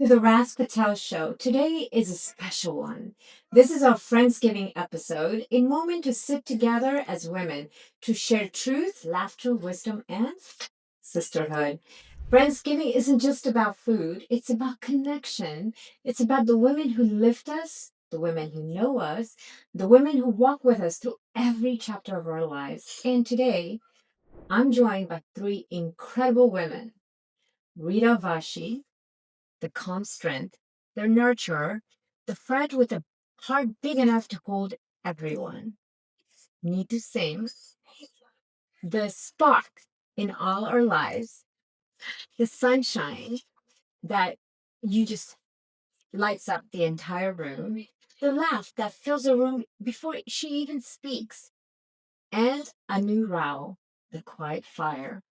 to the Patel Show. Today is a special one. This is our Friendsgiving episode, a moment to sit together as women to share truth, laughter, wisdom, and sisterhood. Friendsgiving isn't just about food, it's about connection. It's about the women who lift us, the women who know us, the women who walk with us through every chapter of our lives. And today, I'm joined by three incredible women: Rita, Vashee, the calm strength, the nurturer, the friend with a heart big enough to hold everyone. Neetu, Singh, the spark in all our lives, the sunshine that you just lights up the entire room, the laugh that fills the room before she even speaks, and a new Rao, the quiet fire,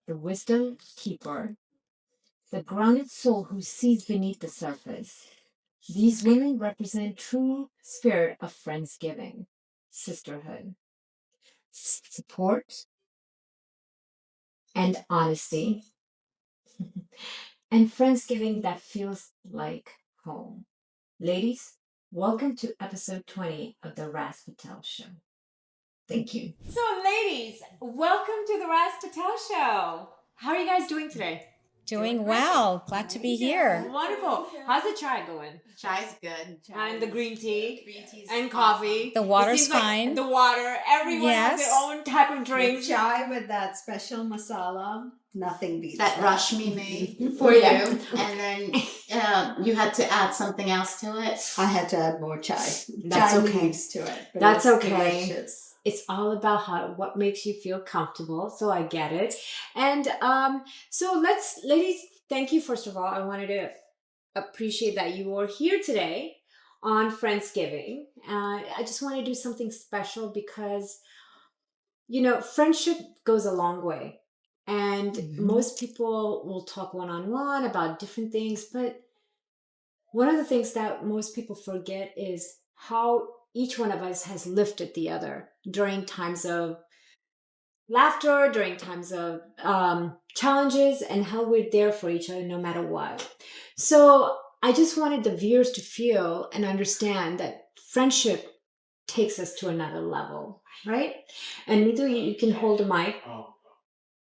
the wisdom keeper, the grounded soul who sees beneath the surface. These women represent true spirit of Friendsgiving, sisterhood, support, and honesty, and Friendsgiving that feels like home. Ladies, welcome to episode 20 of the Patel Show. Thank you. So, ladies, welcome to the Patel Show. How are you guys doing today? Doing well. Glad to be here. Wonderful. How's the chai going? Chai's good. And the green tea? Green tea's And coffee. The water's It seems like fine. the water. Everyone has Yes. their own type of drink. With chai with that special masala, nothing beats That that. Rashmi made for you, and then you had to add something else to it. I had to add more chai. That's chai okay. leaves to it. But That's it's okay. delicious. It's all about what makes you feel comfortable. So I get it. And so ladies, thank you. First of all, I wanted to appreciate that you are here today on Friendsgiving. I just want to do something special because, friendship goes a long way. And most people will talk one-on-one about different things. But one of the things that most people forget is how each one of us has lifted the other during times of laughter, during times of challenges, and how we're there for each other no matter what. So I just wanted the viewers to feel and understand that friendship takes us to another level, right? And Neetu, you can hold the mic.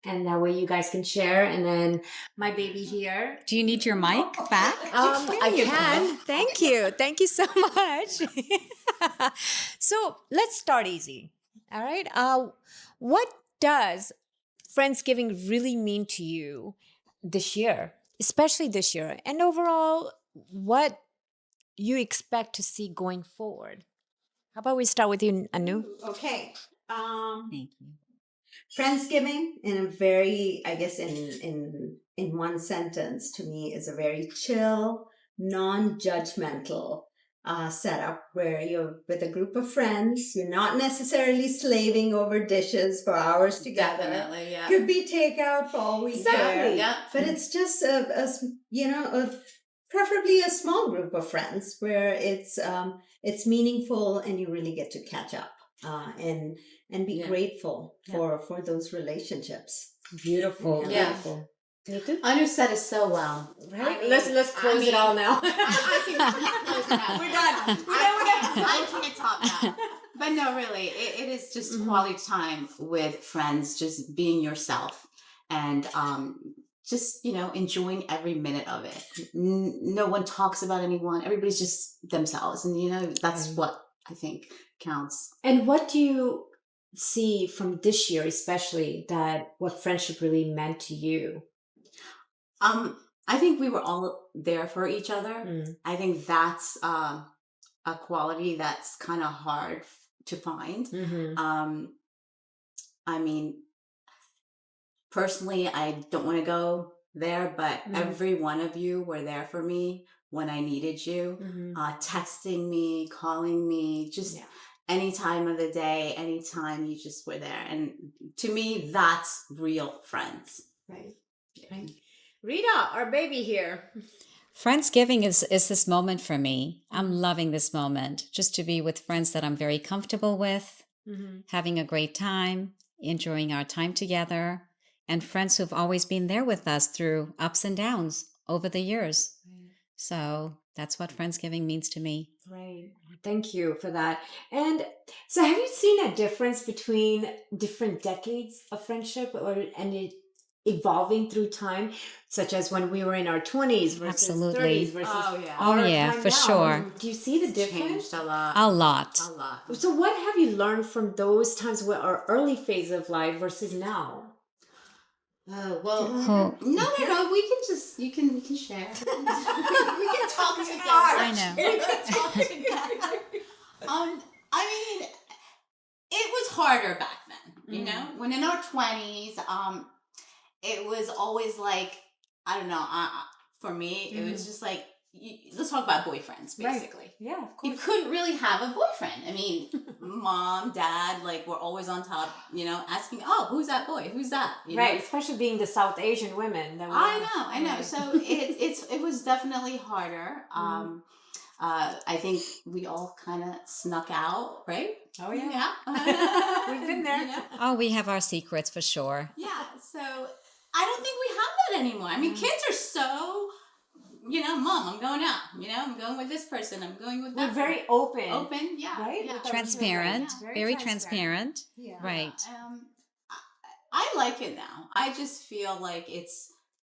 And that way you guys can share. And then my baby here. Do you need your mic back? I can. Thank you. Thank you so much. So let's start easy. All right. What does Friendsgiving really mean to you this year, especially this year? And overall, what you expect to see going forward? How about we start with you, Anu? Okay. Thank you. Friendsgiving, in a very, I guess, in one sentence, to me, is a very chill, non-judgmental setup where you're with a group of friends. You're not necessarily slaving over dishes for hours together. Definitely, yeah. Could be takeout for all we care. Yeah. But it's just preferably a small group of friends where it's meaningful and you really get to catch up and be grateful for those relationships. Beautiful. Yeah. Beautiful. Neetu? Anu said it so well. Right? I mean, let's close it all now. I can close it out. We're done. We're done. I can't top that. But no, really, it is just quality time with friends, just being yourself and just, enjoying every minute of it. No one talks about anyone. Everybody's just themselves. And, that's what I think counts. And what do you see from this year, especially, that what friendship really meant to you? I think we were all there for each other. I think that's a quality that's kind of hard to find. I mean, personally, I don't want to go there, but every one of you were there for me when I needed you, texting me, calling me, just any time of the day, anytime you just were there. And to me, that's real friends. Right. Rita, our baby here. Friendsgiving is this moment for me. I'm loving this moment, just to be with friends that I'm very comfortable with, having a great time, enjoying our time together, and friends who've always been there with us through ups and downs over the years. So that's what Friendsgiving means to me. Right. Thank you for that. And so, have you seen a difference between different decades of friendship, and it evolving through time, such as when we were in our 20s versus Absolutely. 30s versus Oh, yeah. Oh, our yeah, time for now? sure. Do you see the difference? Changed a lot. A lot. A lot. So, what have you learned from those times, where our early phase of life versus now? Oh, well, Who- no. You can share. we can talk together. I know. We can talk together. I mean, it was harder back then, you know? When in our 20s, it was always like, I don't know, for me, it was just like, let's talk about boyfriends, basically. Right. Yeah, of You course. couldn't really have a boyfriend. I mean, mom, dad, like, were always on top, you know, asking, oh, who's that boy? Who's that? You know? Right, especially being the South Asian women. That I know. Right. So it was definitely harder. I think we all kind of snuck out, right? Oh, yeah. Yeah. We've been there. You know? Oh, we have our secrets for sure. Yeah. So I don't think we have that anymore. I mean, kids are so, you know, mom, I'm going out. You know, I'm going with this person. I'm going with that. We're very open. open. Yeah. Right? Yeah. With our Transparent. children. Very transparent. Yeah. Right. I like it now. I just feel like it's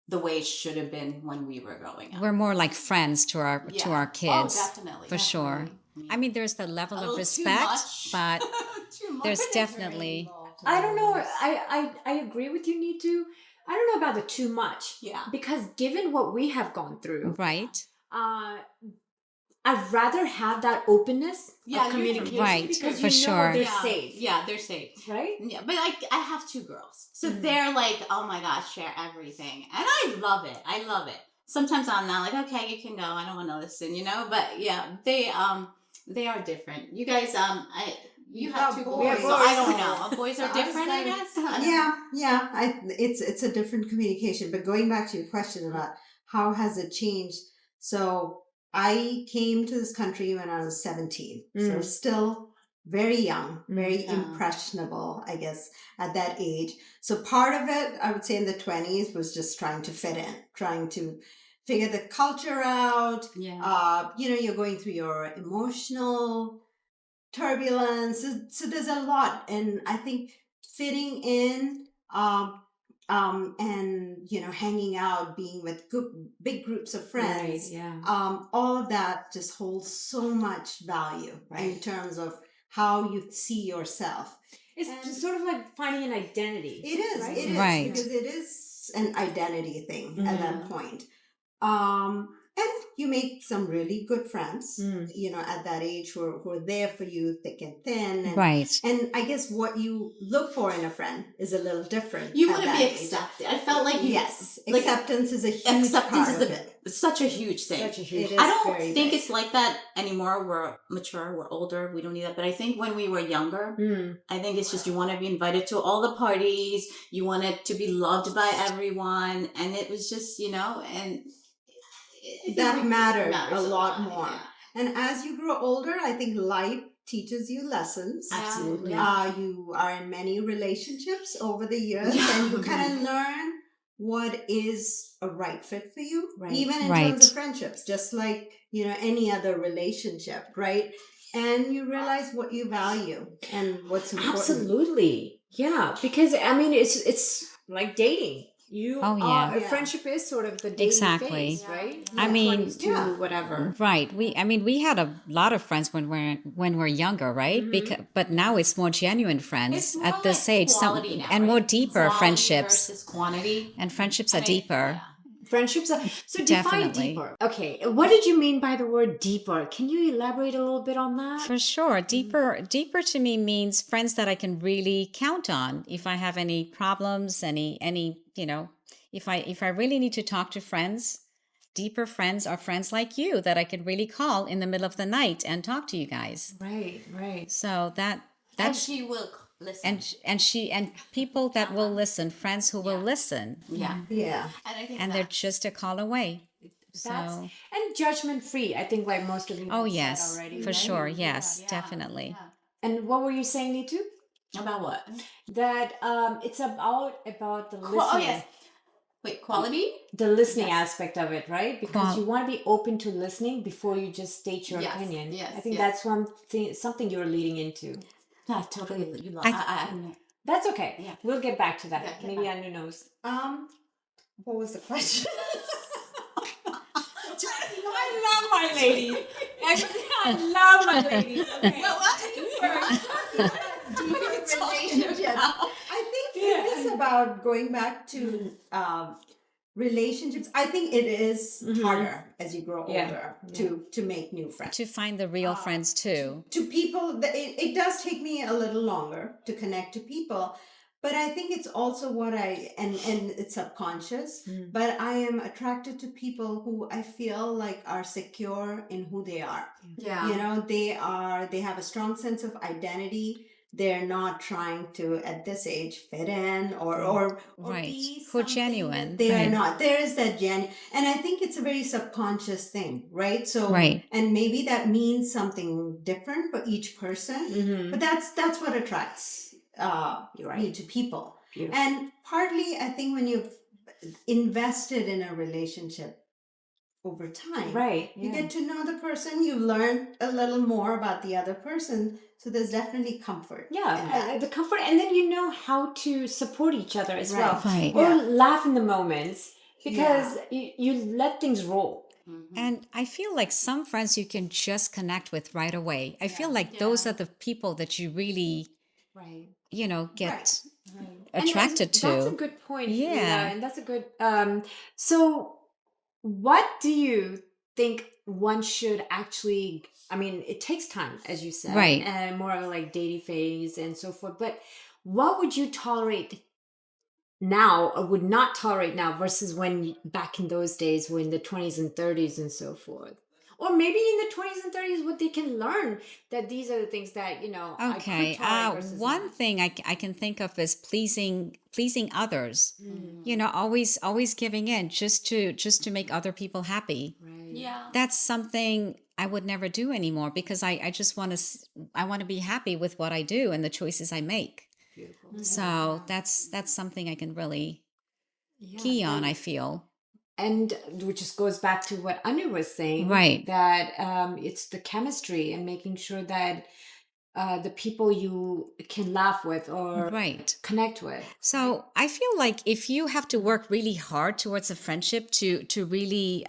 the way it should have been when we were growing up. We're more like friends to our kids. Oh, definitely. For sure. I mean, there's the level A of little too respect, much. but Too much. there's definitely I don't know. I agree with you, Neetu. I don't know about the too much. Yeah. Because given what we have gone through, right. I'd rather have that openness Yeah, of communication. Right, Because for you know sure. they're Yeah. safe. Yeah, they're safe. Right? Yeah, but I have two girls, so they're like, oh my gosh, share everything, and I love it. I love it. Sometimes I'm not like, okay, you can go. I don't want to listen, you know. But yeah, they are different. You guys, you have two boys, so I don't know. Boys are different, I guess. Yeah. It's a different communication. But going back to your question about how has it changed, so I came to this country when I was 17, so still very young, very impressionable, I guess, at that age. So part of it, I would say in the 20s, was just trying to fit in, trying to figure the culture out. Yeah. You know, you're going through your emotional turbulence. So there's a lot. And I think fitting in, and, you know, hanging out, being with big groups of friends, Right, yeah. all of that just holds so much value in terms of how you see yourself. It's sort of like finding an identity. It is, right? it is, Right. because it is an identity thing at that Mhm. point. And you make some really good friends, you know, at that age who are there for you thick and thin. And, Right. and I guess what you look for in a friend is a little different. You at want to that be age. accepted. I felt like you. Yes, like, acceptance is a huge part of it. such a huge thing. Such a huge It I is don't very think big. it's like that anymore. We're mature, we're older, we don't need that. But I think when we were younger, I think it's just you want to be invited to all the parties, you wanted to be loved by everyone, and it was just, you know, and That matters matters a lot lot, more. yeah. And as you grow older, I think life teaches you lessons. Absolutely. You are in many relationships over the years, and you kind of learn what is a right fit for you, Right. even in Right. terms of friendships, just like, you know, any other relationship, right? And you realize what you value and what's important. Absolutely. Yeah. Because I mean it's like dating. Oh, yeah. A friendship is sort of the dating Exactly. phase, right? I mean, 20s to whatever. Right. We had a lot of friends when we're younger, right? But now it's more genuine friends It's more at this like age, quality now, and right? more deeper Quality friendships. versus quantity. And friendships are I mean, deeper. yeah. Friendships are, so define Definitely. deeper. Okay. What did you mean by the word deeper? Can you elaborate a little bit on that? For sure. Deeper to me means friends that I can really count on. If I have any problems, any, you know, if I really need to talk to friends, deeper friends are friends like you that I could really call in the middle of the night and talk to you guys. Right. So And that's she will listen. and people that will listen, friends who will listen, Yeah. Yeah. And I think and they're just a call away. That's So and judgment free. I think like most of you oh have said yes, already. for right? sure, yes, Yeah, definitely. yeah. And what were you saying, Neetu? About what? That it's about the listening. Oh yes. Wait, quality? the listening Yes. aspect of it, right? Because Qual- you want to be open to listening before you just state your Yes, opinion. yes, I think yes. that's something you're leading into. No, totally. You lost. I- I don't know. That's okay. Yeah. We'll get back to that. Yeah, get Maybe back. Anu knows. What was the question? I love my ladies. I love my ladies. Okay. Well, you first. Deeper relationships. I think Yeah. it is about going back to relationships. I think it is harder as you grow Yeah. older to make new friends. to find the real friends too. To people, it does take me a little longer to connect to people, but I think it's also what and it's subconscious, but I am attracted to people who I feel like are secure in who they are. Yeah. You know, they have a strong sense of identity. They're not trying to at this age fit in or Right. be Who are something genuine, that they are right. not. There is that and I think it's a very subconscious thing, right? So Right. and maybe that means something different for each person, but that's what attracts You're me right. to people. Beautiful. And partly I think when you've invested in a relationship over time, Right. you Yeah. get to know the person, you learn a little more about the other person, so there's definitely comfort in Yeah, that. the comfort, and then you know how to support each other as well, Right. or Yeah. laugh in the moments because you let things roll. And I feel like some friends you can just connect with right away. I feel like those Yeah. are the people that you really, Right. get Right. attracted to. That's a good point. Yeah. And that's a good. So, what do you think one should actually? I mean, it takes time, as you said, Right. and more of like dating phase and so forth. But what would you tolerate now or would not tolerate now versus back in those days when the 20s and 30s and so forth? Or maybe in the 20s and 30s, what they can learn that these are the things that, I could Okay. tolerate versus One not. thing I can think of is pleasing others. Mm. Always giving in just to make other people happy. Right. Yeah. That's something I would never do anymore because I just want to I want to be happy with what I do and the choices I make. Beautiful. So that's something I can really Yeah. key on, I feel. And which just goes back to what Anu was saying, Right. that it's the chemistry and making sure that the people you can laugh with or Right. connect with. So I feel like if you have to work really hard towards a friendship to really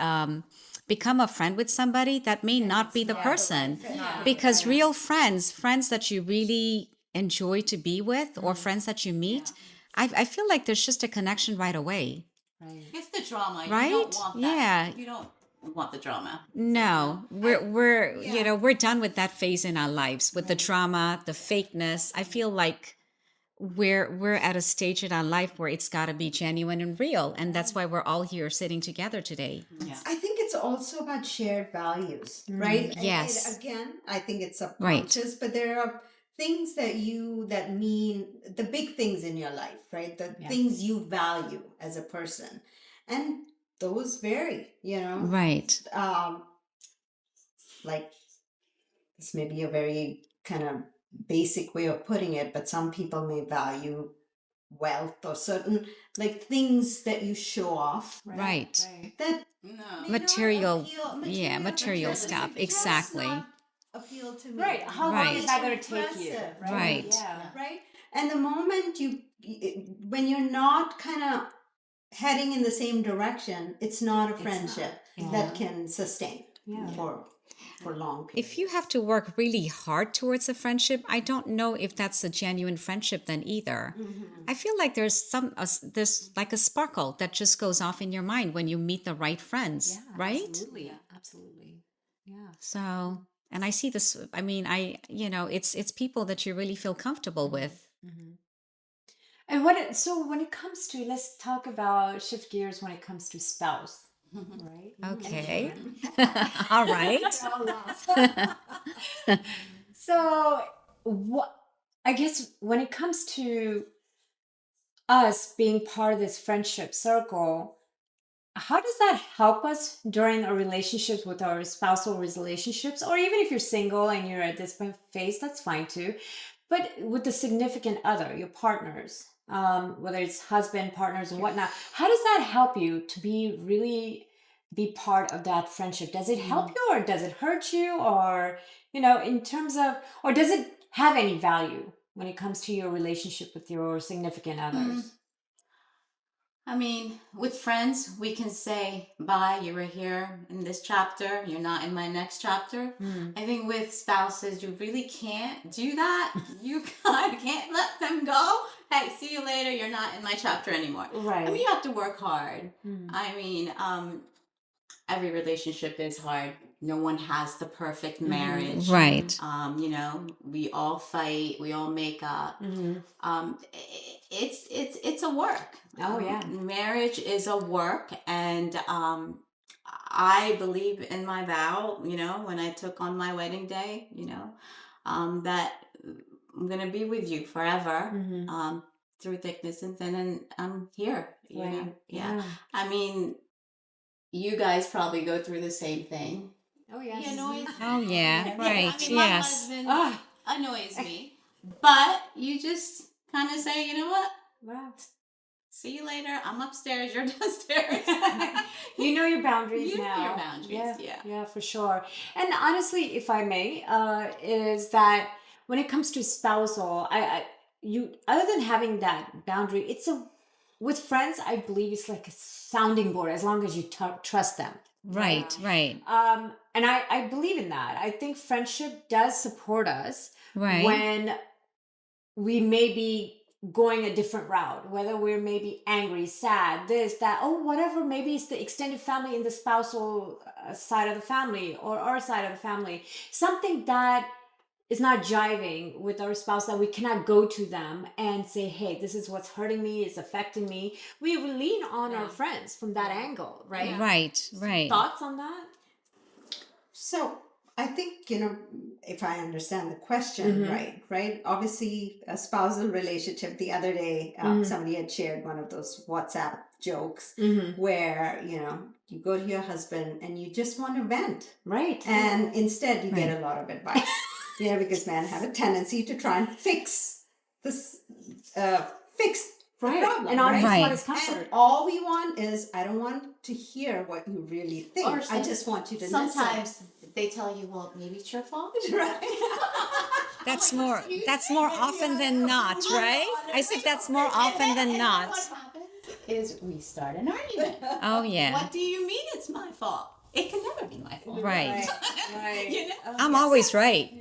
become a friend with somebody, that may not be the person. Because real friends that you really enjoy to be with, or friends that you meet, I feel like there's just a connection right away. Right. It's the drama. You Right? don't want that. Yeah. You don't want the drama. No, we're done with that phase in our lives, with the drama, the fakeness. I feel like we're at a stage in our life where it's got to be genuine and real, and that's why we're all here sitting together today. Yeah. I think it's also about shared values, right? And Yes. again, I think it's Right. subconscious, but there are things that mean the big things in your life, right? The things you value as a person, and those vary. Right. Like this may be a very kind of basic way of putting it, but some people may value wealth or certain like things that you show off, Right. that No. may not Material, appeal, material stuff. just Exactly. not appeal to me. Right. How long Right. is that going to take you? Impressive, Right. Yeah. right? And the moment when you're not kind of heading in the same direction, it's not a friendship that can sustain for long periods. If you have to work really hard towards a friendship, I don't know if that's a genuine friendship then either. I feel like there's like a sparkle that just goes off in your mind when you meet the right friends, right? Absolutely. Absolutely. Yeah. So, and I see this, I mean, it's people that you really feel comfortable with. And so when it comes to, let's talk about shift gears when it comes to spouse, right? Okay. All right. So what, I guess when it comes to us being part of this friendship circle, how does that help us during our relationships with our spousal relationships, or even if you're single and you're at this phase, that's fine too. But with the significant other, your partners, whether it's husband, partners, and whatnot. How does that help you to be part of that friendship? Does it help you, or does it hurt you, or in terms of, or does it have any value when it comes to your relationship with your significant others? I mean, with friends, we can say, bye, you were here in this chapter, you're not in my next chapter. I think with spouses, you really can't do that. You can't let them go. Hey, see you later, you're not in my chapter anymore. Right. I mean, you have to work hard. I mean, every relationship is hard. No one has the perfect marriage. Right. We all fight, we all make up. It's a work. Oh, yeah. Marriage is a work, and I believe in my vow. When I took on my wedding day, that I'm gonna be with you forever. Through thickness and thin, and I'm here. Right. Yeah. I mean, you guys probably go through the same thing. Oh, yes. He annoys me. Oh, yeah. Right. I mean, my Yes. husband Ah. annoys me, but you just kind of say, you know what? Wow. See you later. I'm upstairs. You're downstairs. You know your boundaries You know now. your boundaries, yeah. Yeah, for sure. And honestly, if I may, is that when it comes to spousal, you other than having that boundary, with friends, I believe it's like a sounding board as long as you trust them. Right. Right. And I believe in that. I think friendship does support us Right. when we may be going a different route, whether we're maybe angry, sad, this, that, oh, whatever. Maybe it's the extended family in the spousal side of the family or our side of the family. Something that is not jiving with our spouse, that we cannot go to them and say, hey, this is what's hurting me, it's affecting me. We will lean on our friends from that angle, right? Right. Right. Thoughts on that? So I think, if I understand the question right? Obviously, a spousal relationship. The other day, somebody had shared one of those WhatsApp jokes where, you go to your husband and you just want to vent. Right. And instead you get a lot of advice. Because men have a tendency to try and fix this, fix the Right. problem. And all right? we Right. want is And comfort. all we want is, I don't want to hear what you really think. Or I just want you to Sometimes they tell you, well, maybe it's your fault. listen. Right. That's more often than not, right? I think that's more often than not. What happens is we start an argument. Oh, yeah. What do you mean it's my fault? It can never be my fault. Right. Right. I'm always right.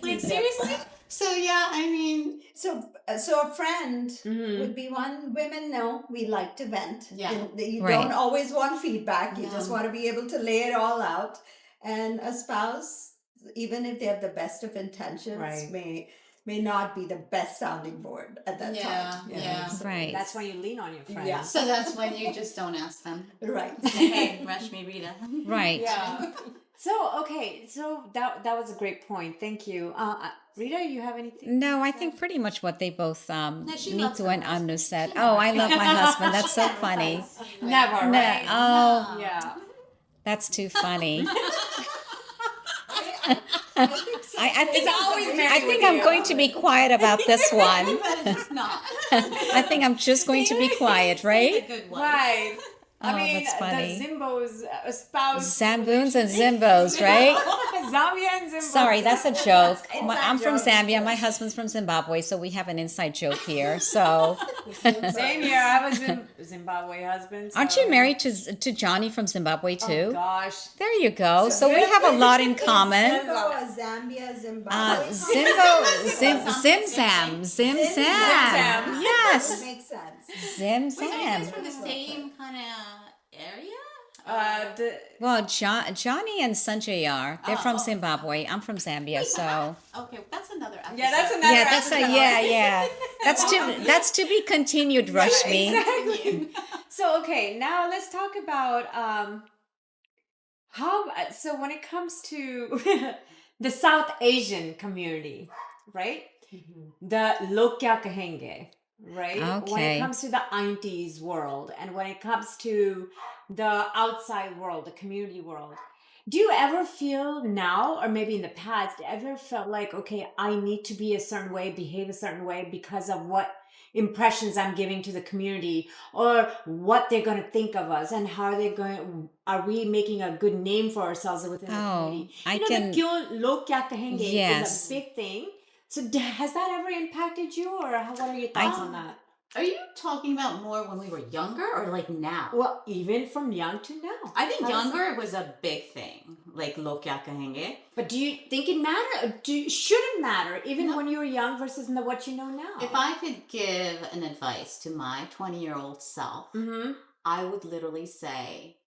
Like, seriously? So, yeah, I mean, So a friend would be one. Women know we like to vent. Yeah. And you Right. don't always want feedback. You No. just want to be able to lay it all out. And a spouse, even if they have the best of intentions, Right. may not be the best sounding board at that Yeah, time. yeah. So Right. That's why you lean on your friends. Yeah. so that's when you just don't ask them. Right. Say, hey, rush me, Rita. Right. Yeah. So, okay. So that was a great point. Thank you. Rita, you have anything? No, I think pretty much what they both she loves Neetu her and Anu said. Oh, I love my husband. That's so funny. Never, No, right? oh, Yeah. that's too funny. I think It's always Mary I think with I'm you. going to be quiet about this one. But it's not. I think I'm just going to be quiet, A right? good one. Right. I Oh, mean, that's funny. the Zimbos spouse. Zamboons and Zimbos, right? Zambia and Zimbabwe. Sorry, that's a joke. Inside I'm from joke. Zambia. My husband's from Zimbabwe, so we have an inside joke here. So, Same here. I was in Zimbabwe husband. aren't so- you married to Johnny from Zimbabwe Oh, too? gosh. There you go. So we have a lot in common. Zambia, Zimbabwe. Zimzam. Yes. Makes sense. Wait, are you guys Zimzam. from the same kind of area? Well, Johnny and Sanjay are. They're from Oh. Zimbabwe. I'm from Zambia, so Okay, that's another episode. Yeah, that's another. yeah, that's episode. yeah. That's to be continued, Rashmi. Exactly. So okay, now let's talk about how. So when it comes to the South Asian community, right? The Lokya Kahenge, right? When Okay. it comes to the aunties world, and when it comes to the outside world, the community world. Do you ever feel now, or maybe in the past, ever felt like, okay, I need to be a certain way, behave a certain way because of what impressions I'm giving to the community, or what they're going to think of us, and how they're going, are we making a good name for ourselves within the Oh, community. I The can. "Kyun log kya kahenge" is Yes. a big thing. So has that ever impacted you, or what are your I- thoughts on that? Are you talking about more when we were younger or like now? Well, even from young to now. I think How does younger was a big thing, like log kya kahenge. But do you think it matter? Or should it matter even No. when you were young versus what you know now? If I could give an advice to my 20-year-old self, Mm-hmm. I would literally say,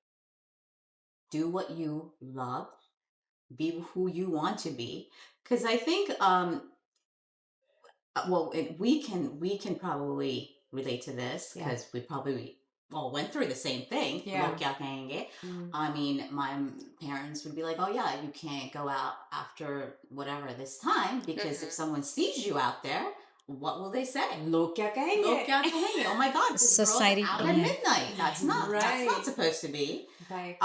do what you love, be who you want to be. Because I think, we can probably relate to this Yeah. because we probably all went through the same thing. Yeah. Log kya kahenge. Mm. I mean, my parents would be like, "Oh yeah, you can't go out after whatever this time because if someone sees you out there, what will they say? Log kya kahenge? Log kya kahenge? Oh my God, this Society- girl's out at yeah. midnight. That's not Right. supposed to be. Right.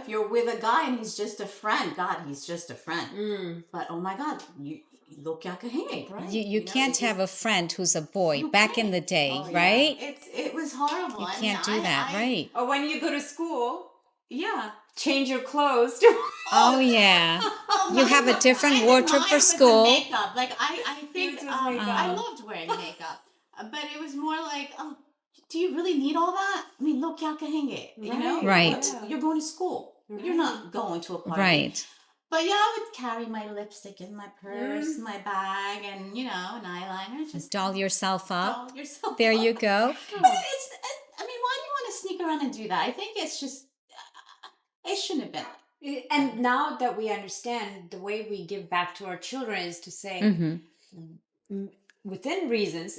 If you're with a guy and he's just a friend, God, he's just a friend. Mm. But oh my God, you log kya kahenge? Right. You can't have a friend who's a boy You back in can't. the day, Oh, yeah. right? It was horrible. You I mean, can't do that, right? Or when you go to school, Yeah. change your clothes. Oh yeah. You Mine have a was- different I think wardrobe mine for was the school. Makeup. Like I think Yours was I makeup. loved wearing makeup, but it was more like, oh, do you really need all that? I mean, log kya kahenge? Right. You're going to school. You're not going to a party. Right. But yeah, I would carry my lipstick in my purse, my bag, and an eyeliner. Just Doll yourself up. doll yourself. There you up. go. But I mean, why do you want to sneak around and do that? I think it's just, it shouldn't have been. And now that we understand, the way we give back to our children is to say, within reasons,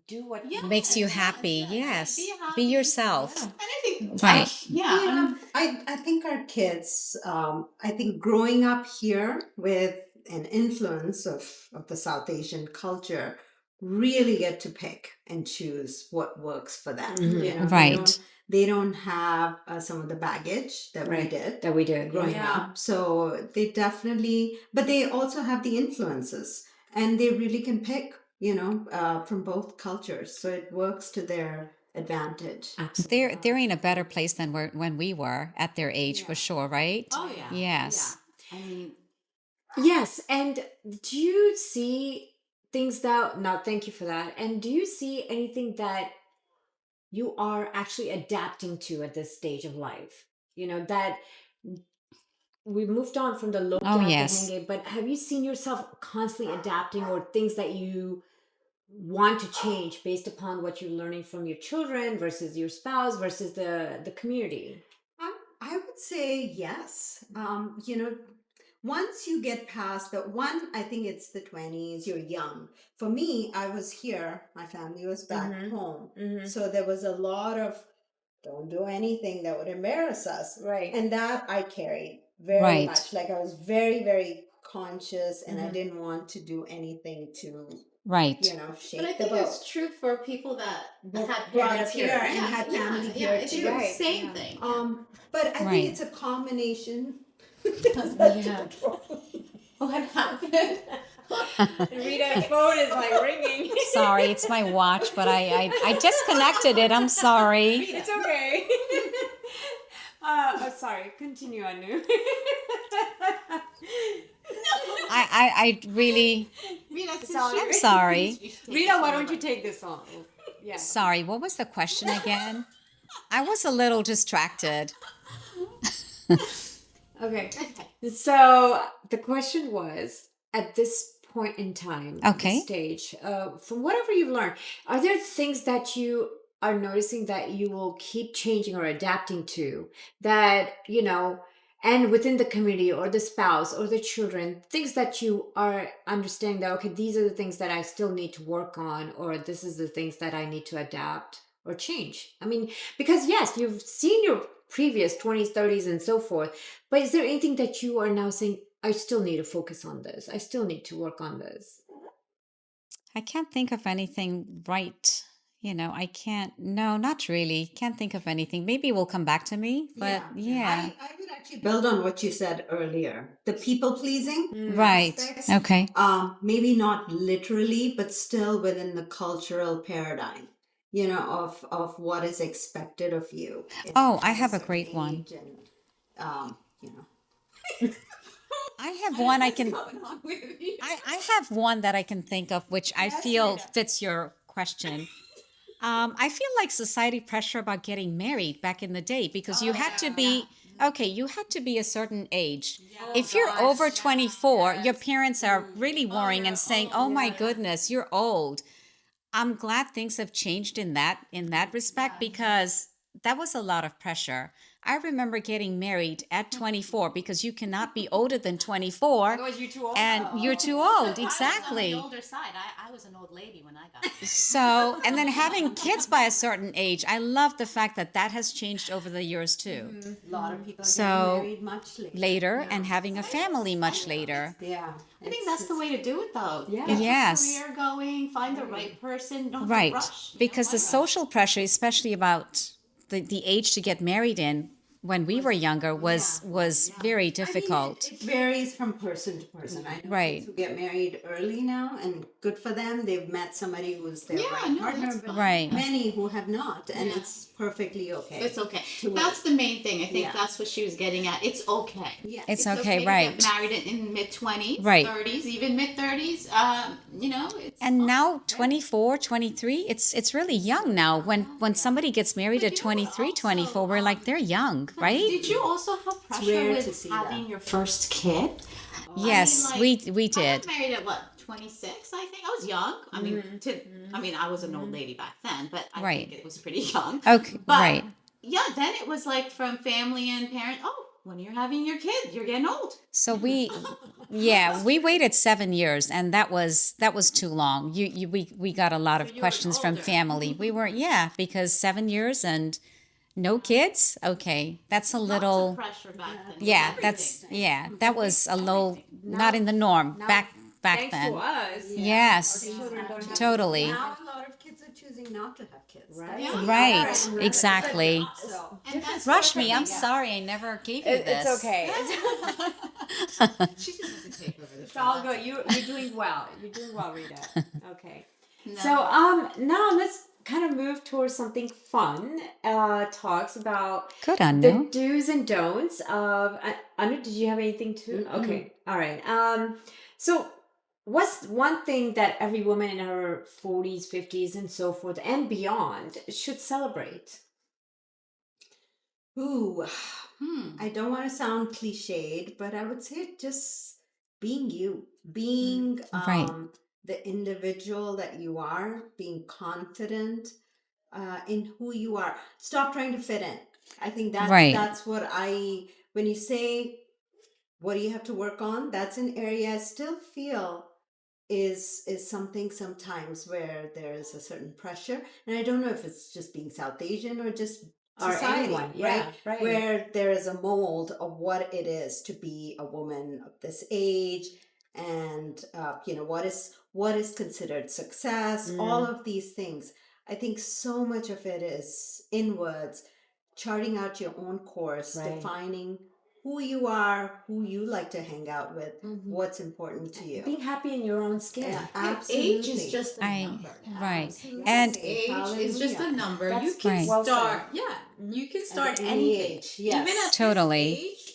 do what Makes you happy. Yes. Be happy. Be yourself. And I think, Right. Yeah, I think our kids, I think growing up here with an influence of the South Asian culture really get to pick and choose what works for them. Right. They don't have some of the baggage that we Right. did that we did growing up. So they definitely, but they also have the influences and they really can pick, from both cultures. So it works to their advantage. Absolutely. They're in a better place than when we were at their age, for sure, right? oh yeah. Yes. Yeah. I mean, Yes, and do you see things that, no, thank you for that. And do you see anything that you are actually adapting to at this stage of life? That we moved on from the low Oh, yes. but have you seen yourself constantly adapting, or things that you want to change based upon what you're learning from your children versus your spouse versus the community? I would say yes. Once you get past the one, I think it's the 20s, you're young. For me, I was here, my family was back home. So there was a lot of don't do anything that would embarrass us. Right. And that I carried very Right. much. Like I was very, very conscious and I didn't want to do anything to, Right. shake but I the think boat. it's true for people that had brought parents up here and had family here It's too. the Right. same Yeah. thing. But I Right. think it's a combination. Yeah. What happened? Rita's phone is like ringing. Sorry, it's my watch, but I disconnected it. I'm sorry. It's okay. Sorry. Continue, Anu. I really Rita, I'm sorry. Rita, why don't you take this on? Yeah. Sorry. What was the question again? I was a little distracted. Okay. So the question was, at this point in time, Okay. this stage, from whatever you've learned, are there things that you are noticing that you will keep changing or adapting to, that, and within the community or the spouse or the children, things that you are understanding that, okay, these are the things that I still need to work on, or this is the things that I need to adapt or change? I mean, because yes, you've seen your previous 20s, 30s, and so forth, but is there anything that you are now saying, I still need to focus on this, I still need to work on this? I can't think of anything right I can't, no, not really. Can't think of anything. Maybe it will come back to me, but yeah. I would actually build on what you said earlier. The people pleasing Right. aspects. Okay. Maybe not literally, but still within the cultural paradigm, of what is expected of you. Oh, I at have a certain great one. age and, I have one I can I have one that I can think of which I feel fits your question. I feel like society pressure about getting married back in the day because you had to be okay, you had to be a certain age. If you're over 24, your parents are really worrying and saying, "Oh my goodness, you're old." I'm glad things have changed in that respect because that was a lot of pressure. I remember getting married at 24 because you cannot be older than 24 Otherwise, you're too old. and you're too old. I was on the Exactly. older side. I was an old lady when I got married. So, and then having kids by a certain age, I love the fact that that has changed over the years too. a lot of people are So, getting married much later. Later and having a family much later. Yeah. I think that's the way to do it, though. Yeah. Get Yes. your career going, find the right person, don't Right. rush. Because the Why rush? social pressure, especially about the age to get married in when we were younger was very difficult. It varies from person to person. I know Right. kids who get married early now, and good for them. They've met somebody who's their Yeah, right no, partner. that's But fine. Right. many who have not, and Yeah. it's perfectly okay. It's okay. to That's wait. the main thing. I think Yeah. that's what she was getting at. It's okay. Yeah. It's okay, to right. get married in mid-20s, Right. 30s, even mid-30s. It's And now 24, 23, it's really young now. When somebody gets married But at you know what 23, also, 24, we're like they're young, right? Did you also have pressure rare to with see having that. your first kid? Yes, I mean, we I did. got married at what, 26, I think. I was young. I mean, I was an old lady back then, but I Right. think it was pretty young. Okay, But right. yeah, then it was like from family and parents, oh, when you're having your kid, you're getting old. So we waited 7 years, and that was too long. We got a lot of you were questions from older. family. We were, yeah, because 7 years and no kids. Okay, that's a little. Lots of pressure back then. with Yeah, everything. that was a little not in the norm back Thanks then. to us. Yes, totally. Now a lot of kids are choosing not to have kids. Right. Yeah. Right, exactly. So And that's Rashmi, I'm perfect. sorry I never gave you this. it's okay. She just wants to take over the It's show. all That's good. You're doing well. You're doing well, Rita. Okay. No. So now let's kind of move towards something fun. Talks about Good, the Anu. do's and don'ts of. Anu, did you have anything to? Okay. All right. So what's one thing that every woman in her 40s, 50s, and so forth and beyond should celebrate? Ooh, Hmm. I don't want to sound cliched, but I would say just being you, being Right. the individual that you are, being confident in who you are. Stop trying to fit in. I think Right. that's what when you say what do you have to work on, that's an area I still feel is something sometimes where there's a certain pressure, and I don't know if it's just being South Asian or just Or society, anyone, yeah, right. where there is a mold of what it is to be a woman of this age, and what is considered success. All of these things, I think so much of it is inwards, charting out your own course, Right. defining who you are, who you like to hang out with, what's important to you. Being happy in your own skin. Yeah, And absolutely. age is just a number. Right. Absolutely. And Age is just a Hallelujah. number. You That's can right. well start. said. Yeah, you can start any anything. age, yes. Even at Totally. this age.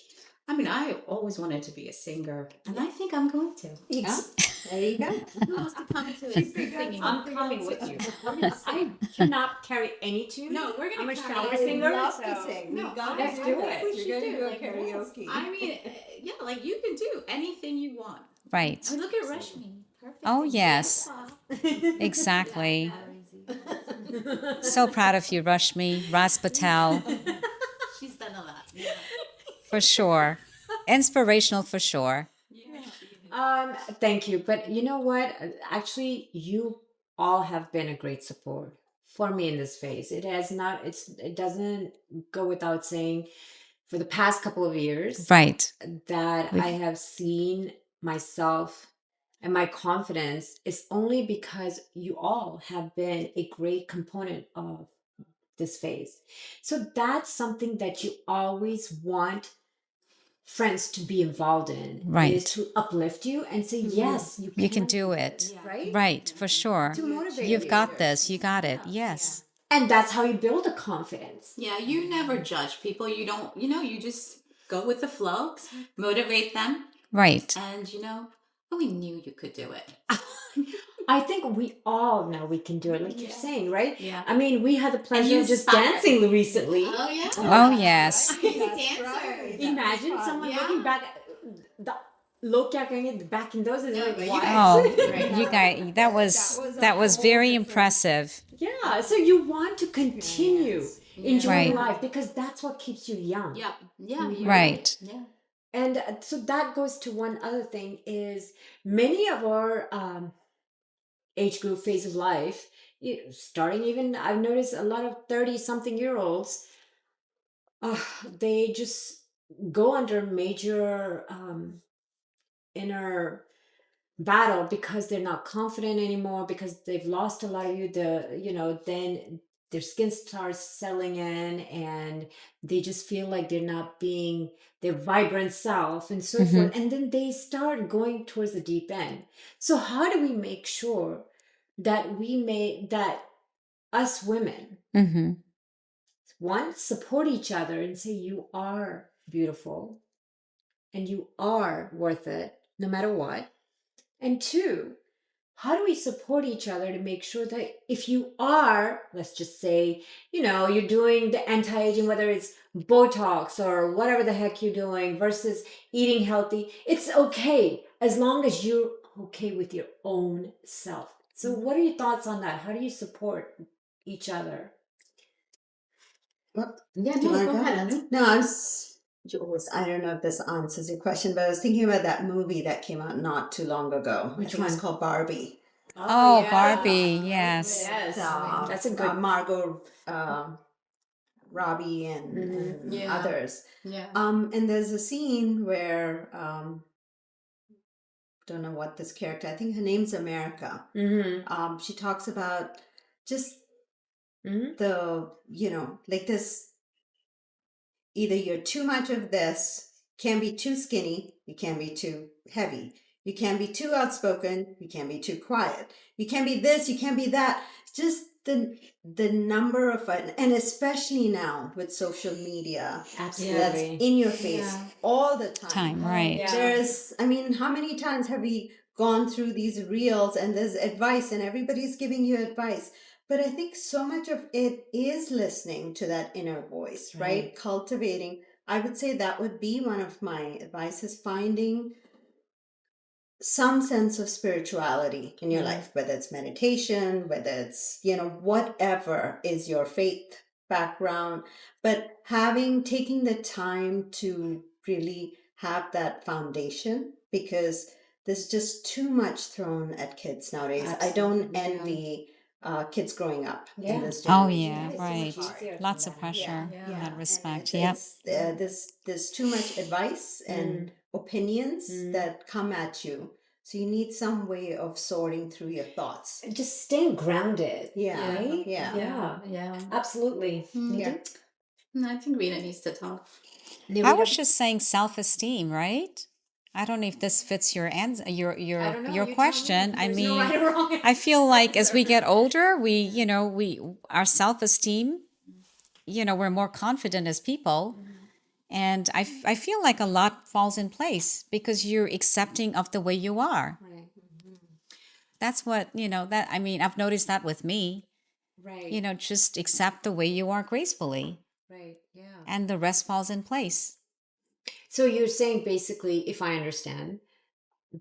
I mean, I always wanted to be a singer, and I think I'm going to. There you go. Wants to come to this singing. I'm coming with you. I cannot carry any tune. No, we're gonna I'm a carry shower it. singer. Love so- to sing. No, we got let's do it. We should You're do gonna do a like, karaoke. I mean, yeah, like you can do anything you want. right. I mean, look at Rashmi. Perfect. Oh, yes. Exactly. So proud of you, Rashmi, Raz Patel, She's done a lot. Yeah. for sure. Inspirational for sure. Thank you. But you know what? Actually, you all have been a great support for me in this phase. It has not, it doesn't go without saying for the past couple of years Right. that I have seen myself and my confidence is only because you all have been a great component of this phase. So that's something that you always want friends to be involved in, is Right. to uplift you and say, yes, You can do it. right? Right, for sure. To motivate You've you. got this. You got it. Yes. And that's how you build a confidence. Yeah, you never judge people. You don't, you just go with the flow, motivate them, Right. and we knew you could do it. I think we all know we can do it, like you're saying, right? Yeah. I mean, we had the pleasure you of just inspire. dancing recently. Oh yeah. Oh, yes. Dancer. Imagine someone Yeah. looking back, look back in those days, like, what? Oh, you guys, that was very impressive. Yeah, so you want to continue enjoying Right. life because that's what keeps you young. Yep. Yeah. You're Right. Yeah. And so that goes to one other thing is many of our age group phase of life, starting even, I've noticed a lot of 30 something year olds, they just go under major inner battle because they're not confident anymore, because they've lost a lot of then their skin starts settling in and they just feel like they're not being their vibrant self and so forth, and then they start going towards the deep end. So how do we make sure that that us women, Mm-hmm. one, support each other and say you are beautiful and you are worth it no matter what, and two, how do we support each other to make sure that if you are, let's just say, you're doing the anti-aging, whether it's Botox or whatever the heck you're doing versus eating healthy, it's okay as long as you're okay with your own self. So what are your thoughts on that? How do you support each other? Yeah, no, go ahead, Anu. No, Jules, I don't know if this answers your question, but I was thinking about that movie that came out not too long ago. Which I think it's one? called Barbie. Oh, Barbie. Yes. Yes. That's a good Margot Robbie and Yeah. others. Yeah. And there's a scene where don't know what this character, I think her name's America. She talks about just the, like this, either you're too much of this, can't be too skinny, you can't be too heavy. You can't be too outspoken, you can't be too quiet. You can't be this, you can't be that. Just the number of, and especially now with social media, Absolutely. that's in your face all the time. Right. Yeah. There's, I mean, how many times have we gone through these reels and there's advice and everybody's giving you advice? But I think so much of it is listening to that inner voice, right? Cultivating. I would say that would be one of my advices, finding some sense of spirituality in your life, whether it's meditation, whether it's, whatever is your faith background, but taking the time to really have that foundation, because there's just too much thrown at kids nowadays. I don't envy kids growing up in this Oh, generation. yeah. It's so Right. much easier Lots from of that. pressure Yeah. in Yeah. that And respect. it's, Yep. there's too much advice and opinions that come at you. So you need some way of sorting through your thoughts. Just staying grounded. Yeah. Right? Yeah. Yeah. Absolutely. Yeah. No, I think Rita needs to talk. I was just saying self-esteem, right? I don't know if this fits your answer, your question. I mean, I feel like as we get older, our self-esteem, we're more confident as people. And I feel like a lot falls in place because you're accepting of the way you are. That's what, I mean, I've noticed that with me, Right. just accept the way you are gracefully Right. Yeah. and the rest falls in place. So you're saying basically, if I understand,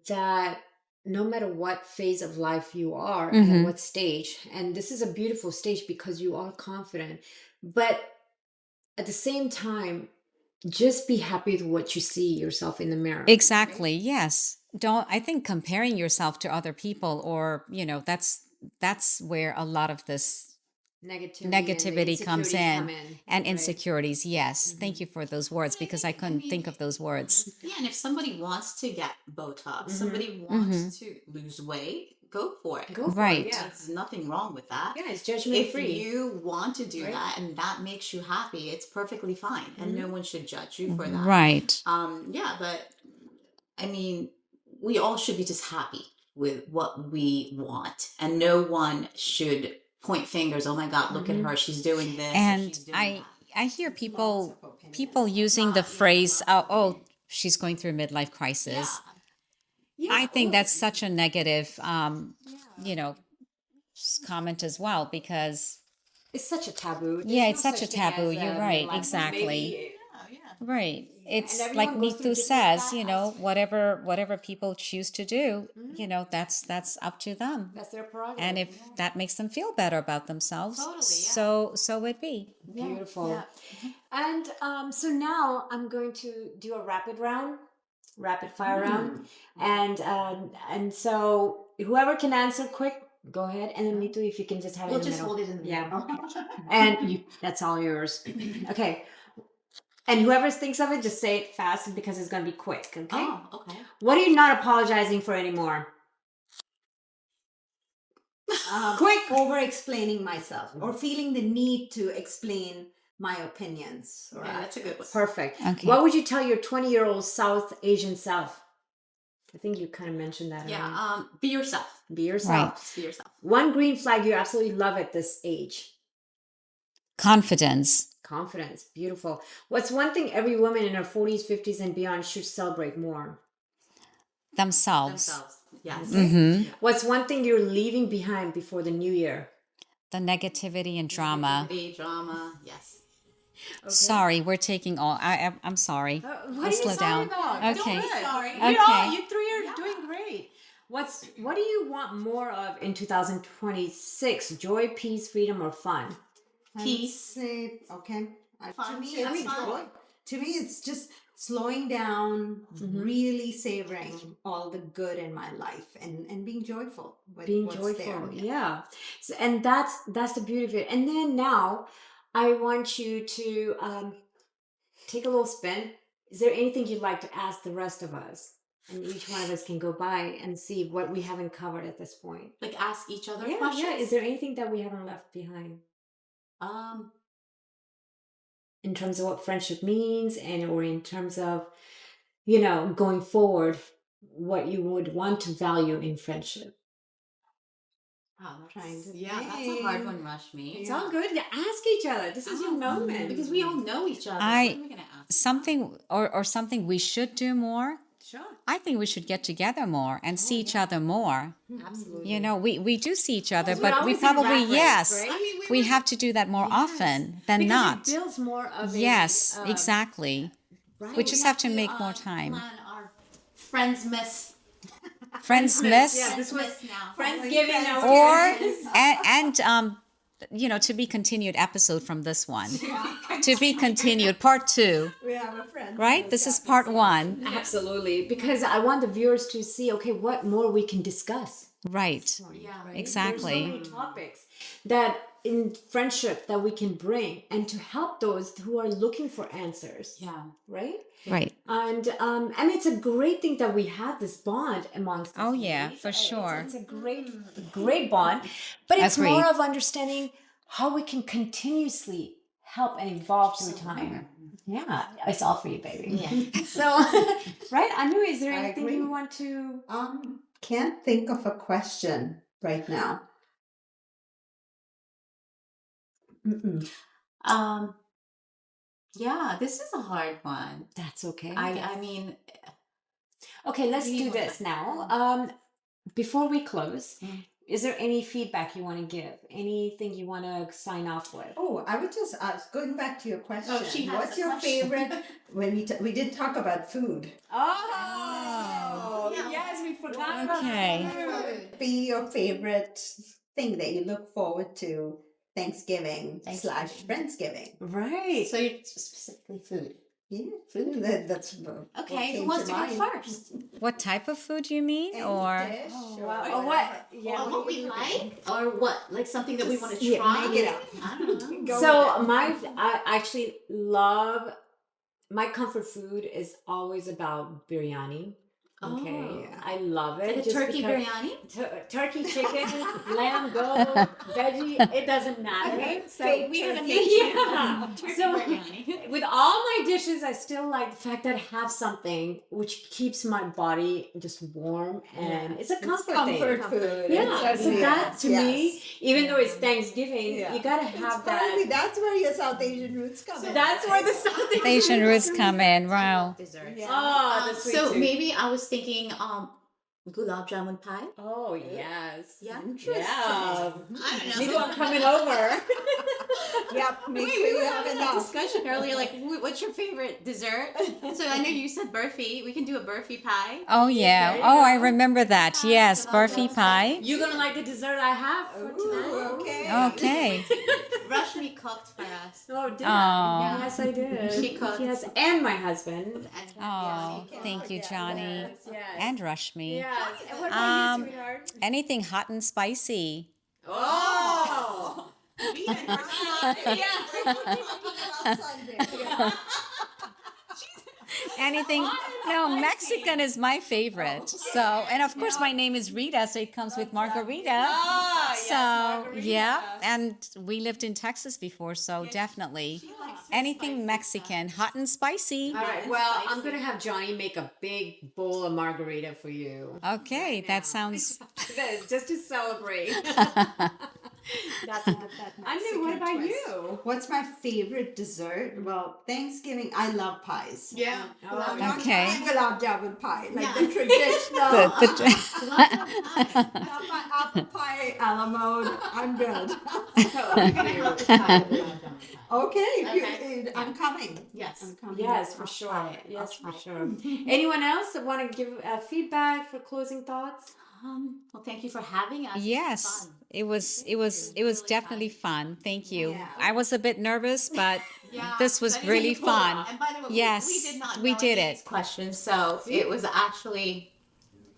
that no matter what phase of life you are at what stage, and this is a beautiful stage because you are confident, but at the same time, just be happy with what you see yourself in the mirror. Exactly. Yes. I think comparing yourself to other people or, that's where a lot of this negativity comes in, and right? insecurities. Yes. Thank you for those words, because I couldn't think of those words. Yeah, and if somebody wants to get Botox, Mhm. somebody wants to lose weight, go for it. Go for Right. it. Yeah. There's nothing wrong with that. Yeah, it's judgment If free. you want to do Right. that and that makes you happy, it's perfectly fine, and no one should judge you for that. Right. Yeah, but I mean, we all should be just happy with what we want, and no one should point fingers. Oh my God, look at her, she's doing this, or And she's doing I hear Lots people of opinions. people using the phrase, oh, she's going through a midlife that. crisis. Yeah. I think that's such a negative, comment as well, because It's such a taboo. There's Yeah, no it's such a thing taboo. as, You're right. midlife. Exactly. Maybe, Yeah. Right. It's and like everyone goes through Neetu different says, paths. whatever people choose to do, that's up to them. That's their prerogative. And if that makes them feel better about themselves, Totally, yeah. so it be. Beautiful. Yeah. And so now I'm going to do a rapid fire round, and so whoever can answer quick, go ahead, and then Neetu, if you can just have We'll it in the just middle. hold it in the Yeah. middle. And that's all yours. Okay. And whoever thinks of it, just say it fast because it's going to be quick. Okay. Oh, okay. What are you not apologizing for anymore? Quick over explaining myself or feeling the need to explain my opinions. Or Yeah, that's a good one. Perfect. Okay. What would you tell your 20-year-old South Asian self? I think you kind of mentioned that. Yeah. earlier. Be yourself. Be yourself. Right. Just be yourself. One green flag you absolutely love at this age. Confidence. Confidence. Beautiful. What's one thing every woman in her 40s, 50s, and beyond should celebrate more? Themselves. Themselves. Yes. Mm-hmm. What's one thing you're leaving behind before the new year? The negativity and drama. Negativity, drama. Yes. Sorry, we're taking all. I'm sorry. What I'll are you slow sorry down. about? Okay. Don't be sorry. Okay. You three are doing great. What do you want more of in 2026? Joy, peace, freedom, or fun? Peace. Say, okay. Fun. To me, I mean, it's fun. joy. To me, it's just slowing down, really savoring all the good in my life, and being joyful with Being what's joyful, there. yeah. So, and that's the beauty of it. And then now, I want you to take a little spin. Is there anything you'd like to ask the rest of us? And each one of us can go by and see what we haven't covered at this point. Like ask each other Yeah, questions. yeah. Is there anything that we haven't left behind in terms of what friendship means, or in terms of, going forward, what you would want to value in friendship? Wow, Trying to that's a hard think. one, Rashmi. It's all good. Yeah, ask each other. This is your moment. Because we all know each other. I- What are we gonna ask? Something or something we should do more. Sure. I think we should get together more and see each other more. Absolutely. We do see each other, We're but we always in a probably rat race, right? I mean, we have to do that more often than because not. it builds more of a Yes, exactly. right? We just have to make more time. Plan our Friends Miss. Friends miss, Yeah, this was Miss now. Friendsgiving now. or and to be continued episode from this one. To be continued, part 2. We have a friend. Right? This is part 1. Absolutely, because I want the viewers to see, okay, what more we can discuss. Right. Yeah. Exactly. There's so many topics that in friendship that we can bring, and to help those who are looking for answers. Yeah. Right. Right. And it's a great thing that we have this bond amongst us. Oh, yeah, ladies. for sure. It's a great bond, but it's Agreed. more of understanding how we can continuously help and evolve through time. Yeah, it's all for you, baby. Yeah. So, right? Anu, is there I anything agree. you want to? Can't think of a question right now. Yeah, this is a hard one. That's okay. I mean, Okay, let's We do need this more now. Before we close, Mm. is there any feedback you want to give? Anything you want to sign off with? Oh, I would just ask, going back to your question, she has what's a your question. favorite, when we did talk about food, Oh, yeah. yes, we forgot about Okay. food. be your favorite thing that you look forward to Thanksgiving / Friendsgiving? Right. so you're specifically food. Yeah, Food? that's what Okay, who came wants to go mind. first? What type of food you mean? Any Or dish or Well, Or what? Yeah. Or what we like, or what, like something that we want to yeah, try. make it up. I don't know. Go So with it. I actually love my comfort food is always about biryani. Okay, Oh. I love it. Like a just turkey because biryani. turkey, chicken, lamb, goat, veggie, it doesn't matter. Okay, So we have a yeah. nation. Turkey So biryani. with all my dishes, I still like the fact that I have something which keeps my body just warm and it's a comfort thing. Comfort food. Yeah, It so certainly that is, to yes. me, even though it's Thanksgiving, Yeah. you gotta It's have partly, that. that's where your South Asian roots come in. That's where the South Asian roots come in? Wow. Desserts. Yeah. Oh, the sweet So tooth. maybe I was thinking gulab jamun pie. Oh yes. Yeah. Interesting. Yeah. I don't Neetu, know. I'm coming over. Yep, make Wait, sure we you were have having a enough. discussion earlier, like, what's your favorite dessert? So I know you said burfi. We can do a burfi pie. Oh, yeah. There you Oh, I go. remember that. Pie, Yes, gulab burfi jamun pie. You're gonna like the dessert I have for tonight. Ooh, okay. Okay. Rashmi cooked for us. Oh, did Aw. I? Yes, I did. She cooked. Yes, and my husband. And Oh, can't thank you, forget. Johnny. Yes, yes. And Rashmi. Yes. And what about Um, you, sweetheart? Anything hot and spicy. Oh. Anything. No, Mexican is my favorite. So, and of course, my name is Rita, so it comes with margarita. Ah, yes, So, margarita. yeah. And we lived in Texas before, so definitely. Anything Mexican, hot and spicy. All right. Well, I'm gonna have Johnny make a big bowl of margarita for you. Okay, that sounds. Just to celebrate. That's Anu, what about you? What's my favorite dessert? Well, Thanksgiving, I love pies. Yeah. Oh, Not Okay. gulab jamun pie, like Yeah. the traditional. Not my apple pie a la mode. I'm good. Okay, I'm coming. Yes. I'm coming. Yes, for I'll sure. try it. Yes, I'll for try sure. Anyone else that want to give feedback for closing thoughts? Well, thank you for having us. Yes, Fun. it was definitely fun. Thank you. Yeah. I was a bit nervous, but Yeah, this was that is really what you pulled fun. off. And by the way, Yes, we did not we know did any of it. these questions, so it was actually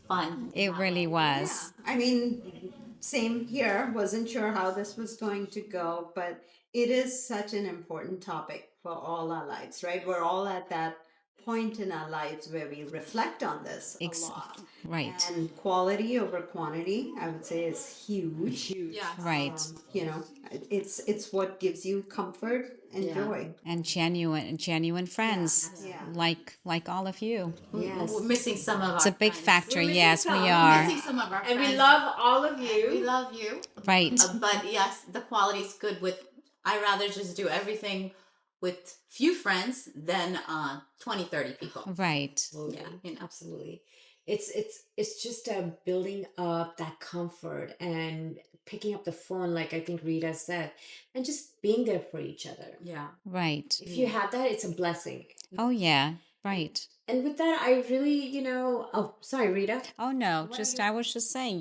fun. It really was. I mean, same here. Wasn't sure how this was going to go, but it is such an important topic for all our lives, right? We're all at that point in our lives where we reflect on this a lot. Right. And quality over quantity, I would say, is huge. Huge. Yeah. Right. You know, it's what gives you comfort and Yeah. joy. And genuine friends. Yeah. Like all of you. Yes. We're missing some of our It's a big friends. factor. We're missing Yes, we some. We're are. missing some of our And friends. we love all of We you. love you. Right. But yes, the quality's good with, I rather just do everything with few friends than 20, 30 people. Right. Absolutely. Yeah, you know. Absolutely. It's just building up that comfort and picking up the phone, like I think Rita said, and just being there for each other. Yeah. Right. If you have that, it's a blessing. Oh yeah. Right. And with that, I really, oh, sorry, Rita. Oh no, just I was just saying,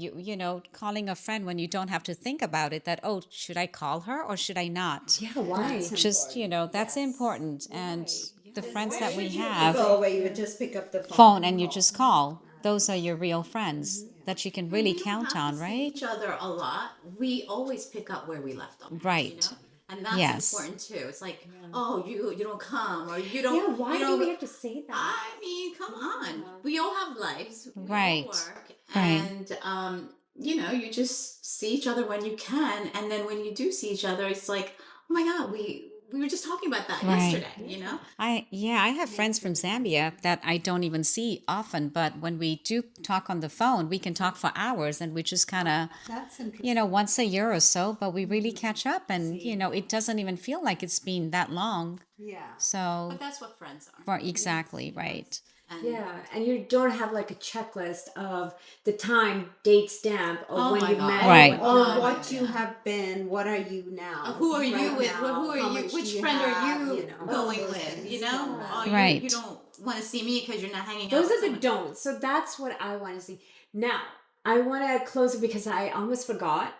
calling a friend when you don't have to think about it, that, oh, should I call her or should I not? Yeah, why? Just, that's important. And the friends that we Go have, where you would just pick up the phone and you just call. Those are your real friends that you can really We don't count have on, to see right? each other a lot. We always pick up where we left off. Right. And that's Yes. important too. It's like, oh, you don't come, or you don't. Yeah, why you do don't, we have to say that? I mean, come on. We all have lives. We all Right. work. Right. And you just see each other when you can, and then when you do see each other, it's like, oh my God, we were just talking about that Right. yesterday. I have friends from Zambia that I don't even see often, but when we do talk on the phone, we can talk for hours and we just kind of, That's interesting. once a year or so, but we really catch up and, it doesn't even feel like it's been that long. Yeah. So, But that's what friends are. exactly, right. And Yeah, and you don't have like a checklist of the time, date stamp, or Oh when my you God. met. Right. Or No, what yeah, you yeah. have been, what are you now? Who are you right with? now? Who are How you? much Which do friend have, are you going those with? things. Oh, Right. you don't want to see me because you're not hanging out. Those with are the someone. don'ts. So that's what I want to see. Now, I want to close it because I almost forgot.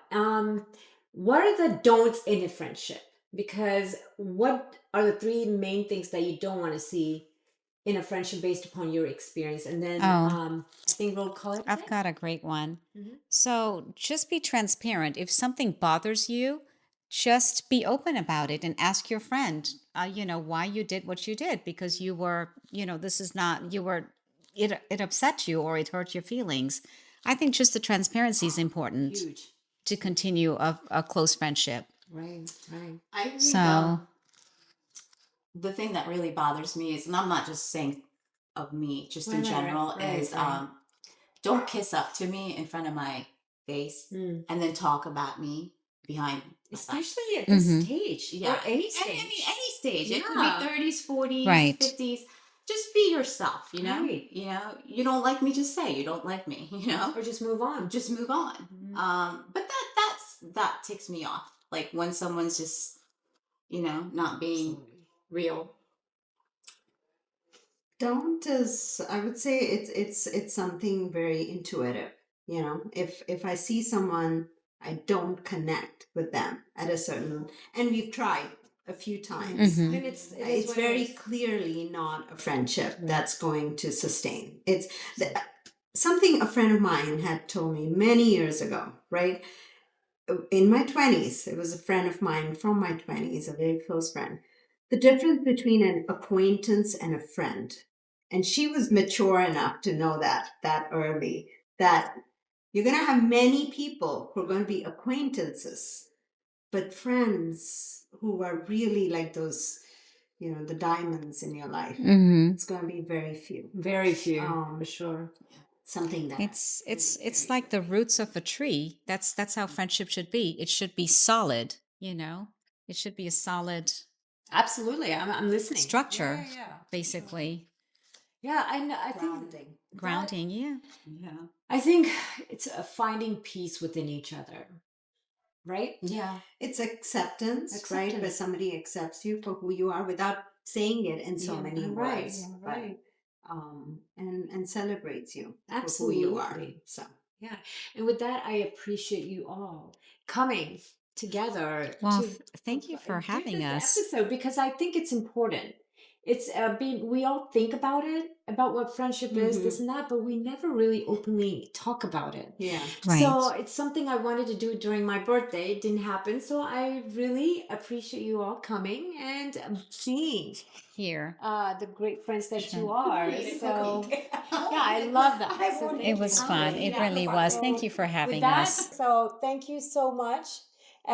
What are the don'ts in a friendship? because what are the three main things that you don't want to see in a friendship based upon your experience? And then I think we'll call it. I've got a great one. Mhm. So just be transparent. If something bothers you, just be open about it and ask your friend, why you did what you did, because you were, this is not, you were, it upset you or it hurt your feelings. I think just the transparency is important Huge. to continue a close friendship. Right. I think So, the thing that really bothers me is, and I'm not just saying of me, just in Right, general, right, is right. don't kiss up to me in front of my face Mm. and then talk about me behind my back. Especially at this Mhm. stage. Yeah. Or any And stage. I mean, any stage. It could Yeah. be 30s, 40s, Right. 50s. Just be yourself, Right. You don't like me, just say you don't like me, Or just move on. Just move on. Mhm. But that ticks me off. Like when someone's just, not being real. Don't is I would say it's something very intuitive. If I see someone, I don't connect with them at a certain, and we've tried a few times. Mhm. Then it is It's what it very is. clearly not a friendship Right. that's going to sustain. It's something a friend of mine had told me many years ago, right? In my 20s, it was a friend of mine from my 20s, a very close friend. The difference between an acquaintance and a friend. And she was mature enough to know that early, that you're going to have many people who are going to be acquaintances, but friends who are really like those, the diamonds in your life. Mhm. It's going to be very few. Very few, Um, for sure. Something that It's like the roots of a tree. That's how friendship should be. It should be solid, It should be a solid Absolutely. I'm listening. structure, Yeah. basically. Yeah, I know. I think grounding. Grounding, yeah. Yeah. I think it's finding peace within each other, right? Yeah. It's acceptance, right? Where Acceptance. somebody accepts you for who you are without saying it in so Yeah, many right, words, yeah, but right. and celebrates you for who you are. Absolutely. So Yeah. And with that, I appreciate you all coming together Well, to thank you for do having this us. episode, because I think it's important. It's being, we all think about it, about what friendship is, this and that, but we never really openly talk about it. yeah, So Right. it's something I wanted to do during my birthday. It didn't happen. So I really appreciate you all coming and being Here. the great friends that you Sure. are. Eating So cookie. yeah, I love that. I So won't thank It you was so fun. much. It Yeah. really was. Thank So you for having with that, us. so thank you so much,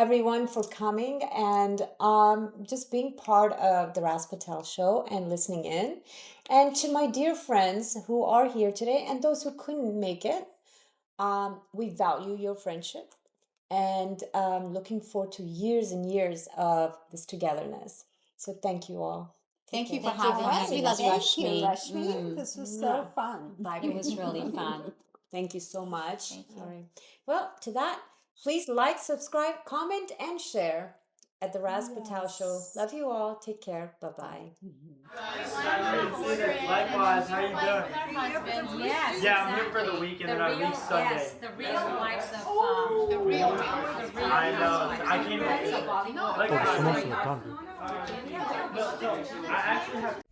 everyone, for coming and just being part of the Raz Patel show and listening in. And to my dear friends who are here today and those who couldn't make it, we value your friendship and looking forward to years and years of this togetherness. So thank you all. Thank you for Thank you for having us. We having love us, you. thank you, Rashmi. Rashmi. This was so fun. It was really fun. Thank you so much. Thank you. All right. Well, to that, please like, subscribe, comment, and share at the Raz Patel Show. Love you all. Take care. Bye bye. Likewise, how you doing? Yes. Yeah, I'm here for the weekend and I leave Sunday. Yes, the real lives of The real. I know. I came like Focus so much on the content. no, I actually have